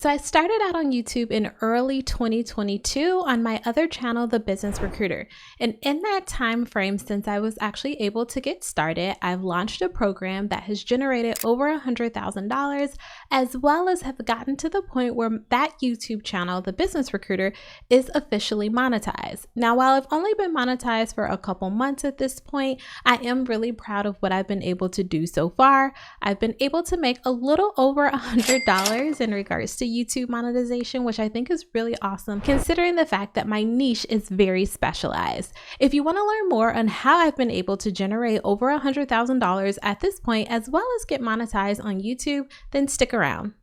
So I started out on YouTube in early 2022 on my other channel, The Business Recruiter. And in that time frame, since I was actually able to get started, I've launched a program that has generated over $100,000, as well as have gotten to the point where that YouTube channel, The Business Recruiter, is officially monetized. Now, while I've only been monetized for a couple months at this point, I am really proud of what I've been able to do so far. I've been able to make a little over $100 in regards to YouTube monetization, which I think is really awesome considering the fact that my niche is very specialized. If you want to learn more on how I've been able to generate over $100,000 at this point, as well as get monetized on YouTube, then stick around.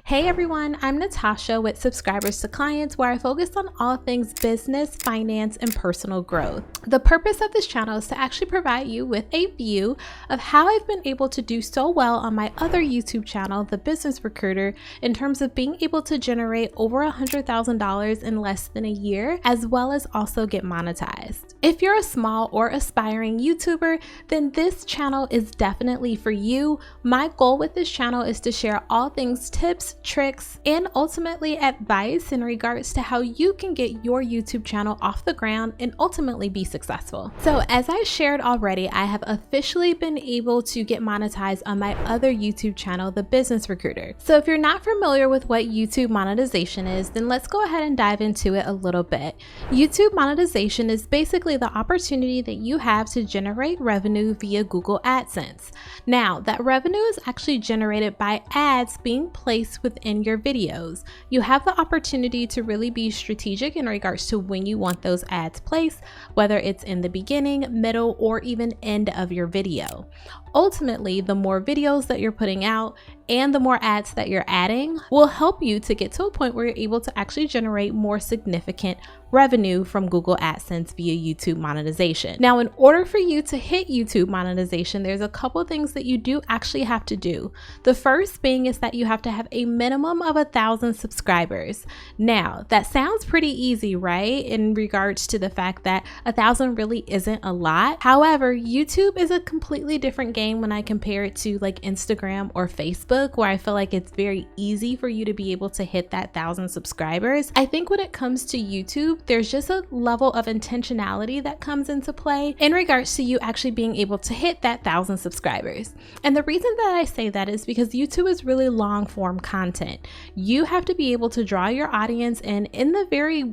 Hey everyone, I'm Natasha with Subscribers to Clients, where I focus on all things business, finance, and personal growth. The purpose of this channel is to actually provide you with a view of how I've been able to do so well on my other YouTube channel, The Business Recruiter, in terms of being able to generate over $100,000 in less than a year, as well as also get monetized. If you're a small or aspiring YouTuber, then this channel is definitely for you. My goal with this channel is to share all things tips, tricks, and ultimately advice in regards to how you can get your YouTube channel off the ground and ultimately be successful. So as I shared already, I have officially been able to get monetized on my other YouTube channel, The Business Recruiter. So if you're not familiar with what YouTube monetization is, then let's go ahead and dive into it a little bit. YouTube monetization is basically the opportunity that you have to generate revenue via Google AdSense. Now, that revenue is actually generated by ads being placed within your videos. You have the opportunity to really be strategic in regards to when you want those ads placed, whether it's in the beginning, middle, or even end of your video. Ultimately, the more videos that you're putting out and the more ads that you're adding will help you to get to a point where you're able to actually generate more significant revenue from Google AdSense via YouTube monetization. Now, in order for you to hit YouTube monetization, there's a couple things that you do actually have to do. The first being is that you have to have a minimum of 1,000 subscribers. Now, that sounds pretty easy, right? In regards to the fact that 1,000 really isn't a lot. However, YouTube is a completely different game when I compare it to like Instagram or Facebook, where I feel like it's very easy for you to be able to hit that 1,000 subscribers. I think when it comes to YouTube, there's just a level of intentionality that comes into play in regards to you actually being able to hit that 1,000 subscribers. And the reason that I say that is because YouTube is really long form content. You have to be able to draw your audience in the very,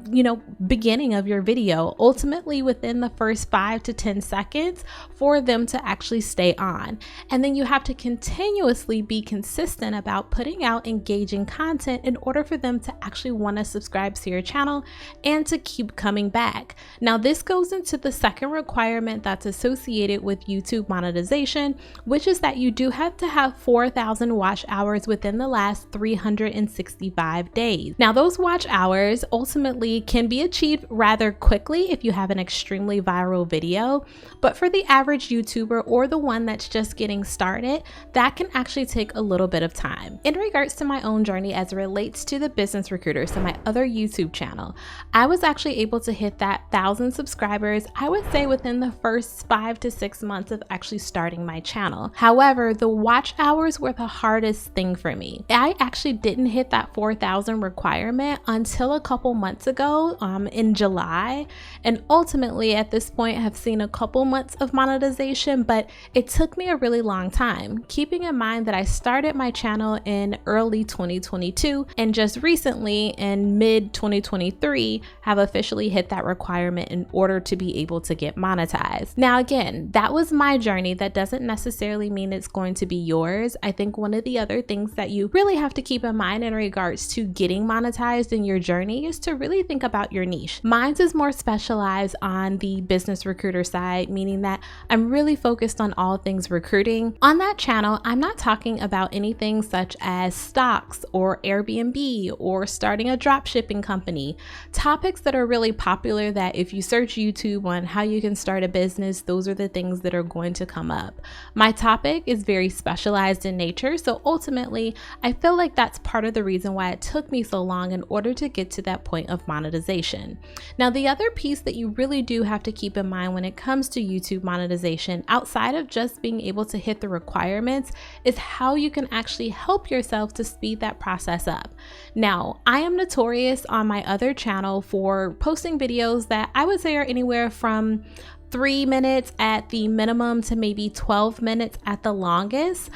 beginning of your video, ultimately within the first 5 to 10 seconds for them to actually stay on. And then you have to continuously be consistent about putting out engaging content in order for them to actually want to subscribe to your channel and to keep coming back. Now, this goes into the second requirement that's associated with YouTube monetization, which is that you do have to have 4,000 watch hours within the last 365 days. Now, those watch hours ultimately can be achieved rather quickly if you have an extremely viral video, but for the average YouTuber or the one that's just getting started, that can actually take a little bit of time. In regards to my own journey as it relates to The Business Recruiter, so my other YouTube channel, I was actually able to hit that 1,000 subscribers, I would say within the first 5 to 6 months of actually starting my channel. However, the watch hours were the hardest thing for me. I actually didn't hit that 4,000 requirement until a couple months ago in July, and ultimately at this point have seen a couple months of monetization, but it took me a really long time, keeping in mind that I started my channel in early 2022 and just recently in mid 2023 have officially hit that requirement in order to be able to get monetized. Now, again, that was my journey. That doesn't necessarily mean it's going to be yours. I think one of the other things that you really have to keep in mind in regards to getting monetized in your journey is to really think about your niche. Mine is more specialized on the business recruiter side, meaning that I'm really focused on all things recruiting. On that channel, I'm not talking about anything such as stocks or Airbnb or starting a drop shipping company. Topics that are really popular that if you search YouTube on how you can start a business, those are the things that are going to come up. My topic is very specialized in nature, so ultimately I feel like that's part of the reason why it took me so long in order to get to that point of monetization. Now, the other piece that you really do have to keep in mind when it comes to YouTube monetization, outside of just being able to hit the requirements, is how you can actually help yourself to speed that process up. Now, I am notorious on my other channel for posting videos that I would say are anywhere from 3 minutes at the minimum to maybe 12 minutes at the longest.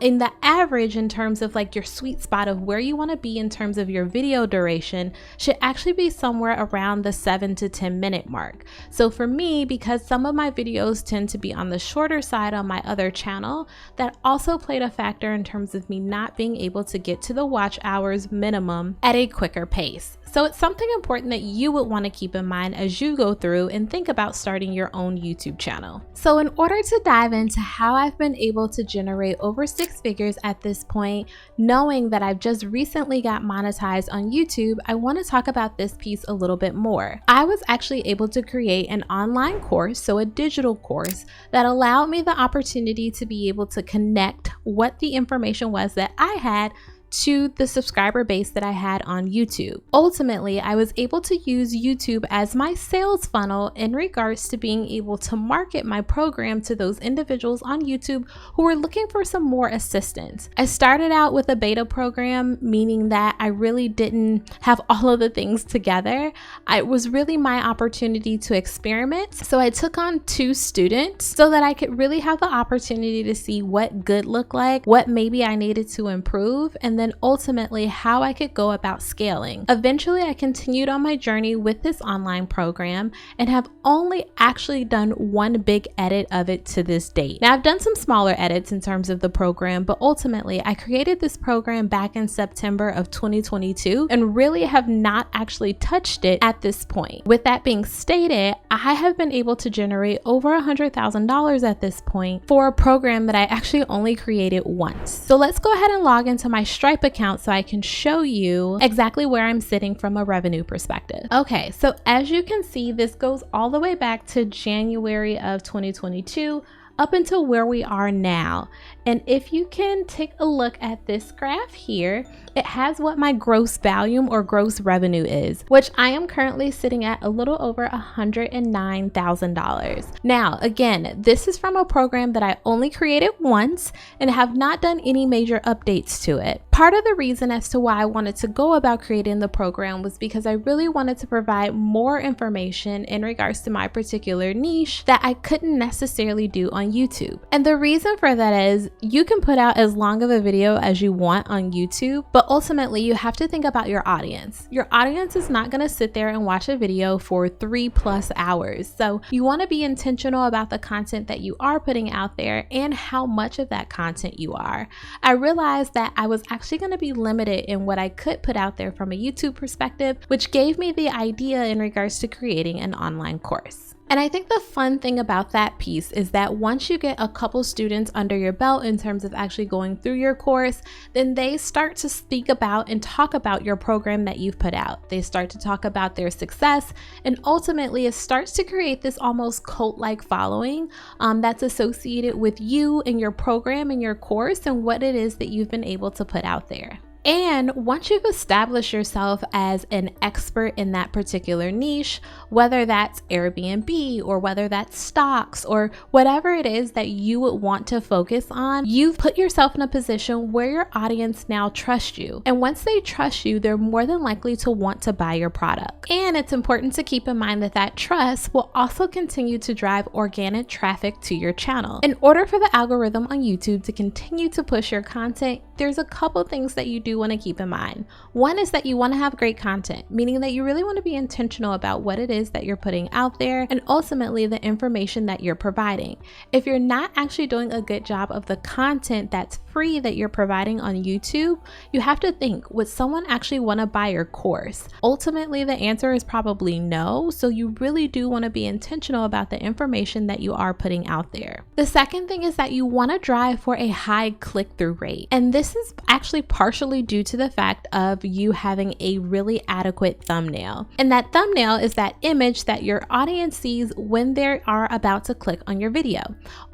In the average, in terms of like your sweet spot of where you want to be in terms of your video duration, should actually be somewhere around the 7 to 10 minute mark. So for me, because some of my videos tend to be on the shorter side on my other channel, that also played a factor in terms of me not being able to get to the watch hours minimum at a quicker pace. So it's something important that you would want to keep in mind as you go through and think about starting your own YouTube channel. So in order to dive into how I've been able to generate over 6 figures at this point, knowing that I've just recently got monetized on YouTube, I want to talk about this piece a little bit more. I was actually able to create an online course, so a digital course, that allowed me the opportunity to be able to connect what the information was that I had to the subscriber base that I had on YouTube. Ultimately, I was able to use YouTube as my sales funnel in regards to being able to market my program to those individuals on YouTube who were looking for some more assistance. I started out with a beta program, meaning that I really didn't have all of the things together. It was really my opportunity to experiment. So I took on 2 students so that I could really have the opportunity to see what good looked like, what maybe I needed to improve, and then ultimately how I could go about scaling. Eventually, I continued on my journey with this online program and have only actually done one big edit of it to this date. Now, I've done some smaller edits in terms of the program, but ultimately I created this program back in September of 2022 and really have not actually touched it at this point. With that being stated, I have been able to generate over $100,000 at this point for a program that I actually only created once. So let's go ahead and log into my Stripe account so I can show you exactly where I'm sitting from a revenue perspective. Okay, so as you can see, this goes all the way back to January of 2022 up until where we are now. And if you can take a look at this graph here, it has what my gross volume or gross revenue is, which I am currently sitting at a little over $109,000. Now, again, this is from a program that I only created once and have not done any major updates to it. Part of the reason as to why I wanted to go about creating the program was because I really wanted to provide more information in regards to my particular niche that I couldn't necessarily do on YouTube. And the reason for that is you can put out as long of a video as you want on YouTube, but ultimately you have to think about your audience. Your audience is not going to sit there and watch a video for 3+ hours. So you want to be intentional about the content that you are putting out there and how much of that content you are. I realized that I was actually going to be limited in what I could put out there from a YouTube perspective, which gave me the idea in regards to creating an online course. And I think the fun thing about that piece is that once you get a couple students under your belt in terms of actually going through your course, then they start to speak about and talk about your program that you've put out. They start to talk about their success, and ultimately it starts to create this almost cult-like following that's associated with you and your program and your course and what it is that you've been able to put out there. And once you've established yourself as an expert in that particular niche, whether that's Airbnb or whether that's stocks or whatever it is that you would want to focus on, you've put yourself in a position where your audience now trusts you. And once they trust you, they're more than likely to want to buy your product. And it's important to keep in mind that that trust will also continue to drive organic traffic to your channel. In order for the algorithm on YouTube to continue to push your content, there's a couple things that you do want to keep in mind. One is that you want to have great content, meaning that you really want to be intentional about what it is that you're putting out there and ultimately the information that you're providing. If you're not actually doing a good job of the content that's free that you're providing on YouTube, you have to think, would someone actually want to buy your course? Ultimately, the answer is probably no. So you really do want to be intentional about the information that you are putting out there. The second thing is that you want to drive for a high click-through rate. And this is actually partially due to the fact of you having a really adequate thumbnail. And that thumbnail is that image that your audience sees when they are about to click on your video.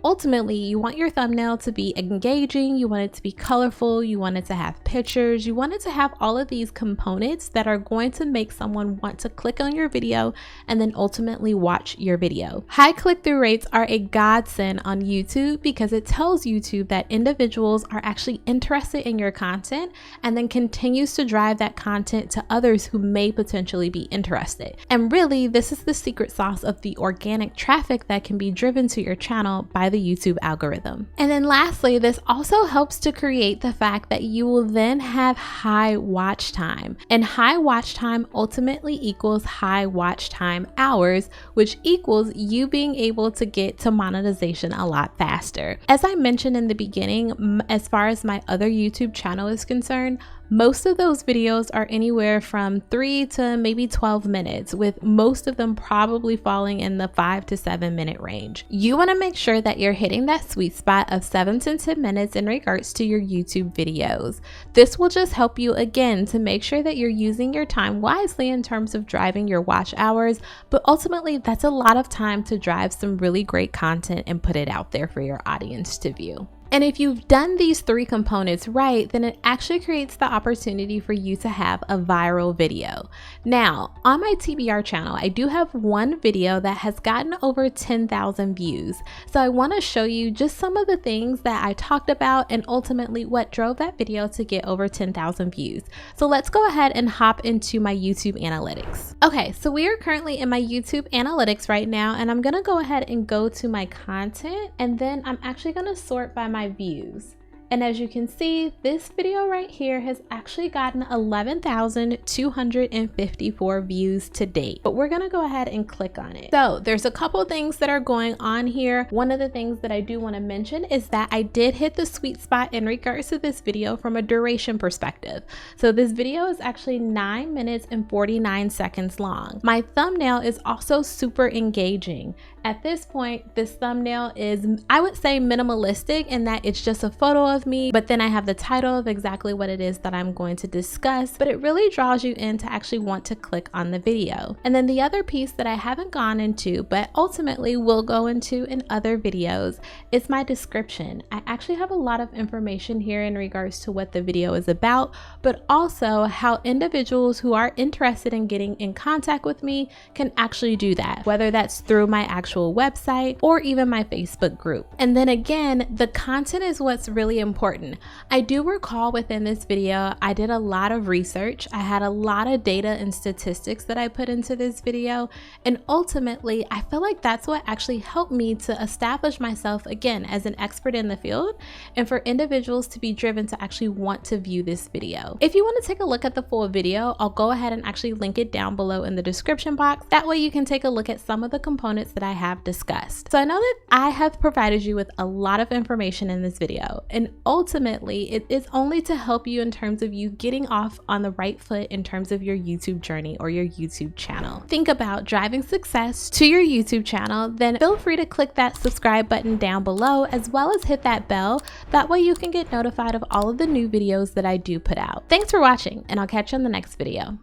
Ultimately, you want your thumbnail to be engaging, you want it to be colorful, you want it to have pictures, you want it to have all of these components that are going to make someone want to click on your video and then ultimately watch your video. High click-through rates are a godsend on YouTube because it tells YouTube that individuals are actually interested in your content and then continues to drive that content to others who may potentially be interested. And really, this is the secret sauce of the organic traffic that can be driven to your channel by the YouTube algorithm. And then lastly, this also helps to create the fact that you will then have high watch time. And high watch time ultimately equals high watch time hours, which equals you being able to get to monetization a lot faster. As I mentioned in the beginning, as far as my other YouTube channel is concerned, most of those videos are anywhere from 3 to maybe 12 minutes, with most of them probably falling in the 5 to 7 minute range. You want to make sure that you're hitting that sweet spot of 7 to 10 minutes in regards to your YouTube videos. This will just help you again to make sure that you're using your time wisely in terms of driving your watch hours, but ultimately that's a lot of time to drive some really great content and put it out there for your audience to view. And if you've done these 3 components right, then it actually creates the opportunity for you to have a viral video. Now, on my TBR channel, I do have one video that has gotten over 10,000 views. So I want to show you just some of the things that I talked about and ultimately what drove that video to get over 10,000 views. So let's go ahead and hop into my YouTube analytics. Okay, so we are currently in my YouTube analytics right now, and I'm going to go ahead and go to my content, and then I'm actually going to sort by my views. And as you can see, this video right here has actually gotten 11,254 views to date, but we're gonna go ahead and click on it. So there's a couple things that are going on here. One of the things that I do want to mention is that I did hit the sweet spot in regards to this video from a duration perspective. So this video is actually 9 minutes and 49 seconds long. My thumbnail is also super engaging. At this point, this thumbnail is, I would say, minimalistic in that it's just a photo of me, but then I have the title of exactly what it is that I'm going to discuss, but it really draws you in to actually want to click on the video. And then the other piece that I haven't gone into, but ultimately will go into in other videos, is my description. I actually have a lot of information here in regards to what the video is about, but also how individuals who are interested in getting in contact with me can actually do that, whether that's through my actual website or even my Facebook group. And then again, the content is what's really important. I do recall within this video, I did a lot of research. I had a lot of data and statistics that I put into this video. And ultimately, I feel like that's what actually helped me to establish myself again as an expert in the field and for individuals to be driven to actually want to view this video. If you want to take a look at the full video, I'll go ahead and actually link it down below in the description box. That way you can take a look at some of the components that I have discussed. So I know that I have provided you with a lot of information in this video, and ultimately it is only to help you in terms of you getting off on the right foot in terms of your YouTube journey or your YouTube channel. Think about driving success to your YouTube channel, then feel free to click that subscribe button down below as well as hit that bell. That way you can get notified of all of the new videos that I do put out. Thanks for watching, and I'll catch you in the next video.